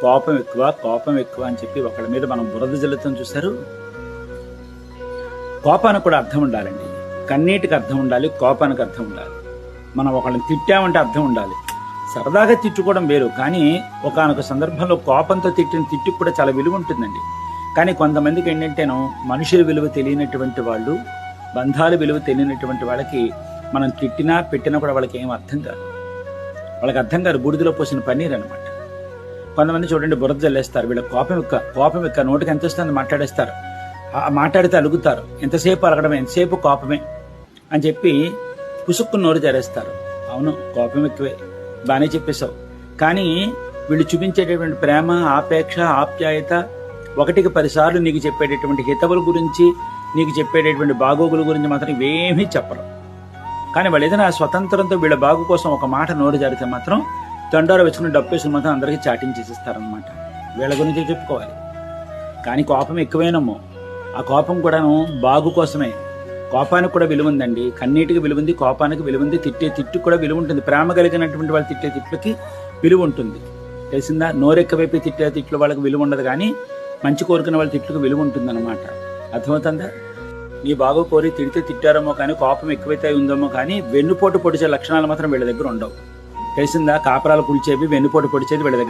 కోపం ఎక్కువ కోపం ఎక్కువ అని చెప్పి ఒకళ్ళ మీద మనం బురద జల్లుతాం చూశారు. కోపానికి కూడా అర్థం ఉండాలండి. కన్నీటికి అర్థం ఉండాలి, కోపానికి అర్థం ఉండాలి. మనం ఒకళ్ళని తిట్టామంటే అర్థం ఉండాలి. సరదాగా తిట్టుకోవడం వేరు, కానీ ఒకానొక సందర్భంలో కోపంతో తిట్టిన తిట్టుకు కూడా చాలా విలువ ఉంటుందండి. కానీ కొంతమందికి ఏంటంటేనో మనుషుల విలువ తెలియనటువంటి వాళ్ళు, బంధాల విలువ తెలియనటువంటి వాళ్ళకి మనం తిట్టినా పెట్టినా కూడా వాళ్ళకి ఏం అర్థం కాదు. వాళ్ళకి అర్థం కాదు, బూడిదలో పోసిన పన్నీర్ అనమాట. కొంతమంది చూడండి బురద జల్లేస్తారు. వీళ్ళ కోపం ఎక్క నోటికి ఎంత వస్తుంది మాట్లాడేస్తారు. మాట్లాడితే అలుగుతారు. ఎంతసేపు అలగడమే, ఎంతసేపు కోపమే అని చెప్పి పుసుక్కు నోరు జరేస్తారు. అవును, కోపం ఎక్కువే, బాగానే చెప్పేశావు. కానీ వీళ్ళు చూపించేటటువంటి ప్రేమ, ఆపేక్ష, ఆప్యాయత, 1కి 10 సార్లు నీకు చెప్పేటటువంటి హితవుల గురించి, నీకు చెప్పేటటువంటి బాగోగుల గురించి మాత్రం ఇవేమీ చెప్పరు. కానీ వాళ్ళు ఏదైనా స్వతంత్రంతో వీళ్ళ బాగు కోసం ఒక మాట నోరు జారితే మాత్రం తండారు వేసుకుని డబ్బేసుకుని మాత్రం అందరికీ చాటింగ్ చేసేస్తారనమాట. వీళ్ళ గురించి చెప్పుకోవాలి. కానీ కోపం ఎక్కువేనమ్మో. ఆ కోపం కూడాను బాగు కోసమే. కోపానికి కూడా విలువ ఉందండి. కన్నీటికి విలువ ఉంది, కోపానికి విలువ ఉంది, తిట్టే తిట్టుకు కూడా విలువ ఉంటుంది. ప్రేమ కలిగినటువంటి వాళ్ళు తిట్టే తిట్లకి విలువ ఉంటుంది. తెలిసిందా? నోరెక్కవైపు తిట్టే తిట్లు వాళ్ళకి విలువ ఉండదు, కానీ మంచి కోరుకునే వాళ్ళ తిట్లకు విలువ ఉంటుంది అనమాట. అర్థమవుతుందా? నీ బాగు కోరి తిడితే తిట్టారేమో కానీ కోపం ఎక్కువైతే ఉందేమో కానీ వెన్నుపోటు పొడిచే లక్షణాలు మాత్రం వీళ్ళ దగ్గర ఉండవు. తెలిసిందా? కాపరాలు పులిచేవి, వెన్నుపోటు పొడిచేది వీళ్ళ దగ్గర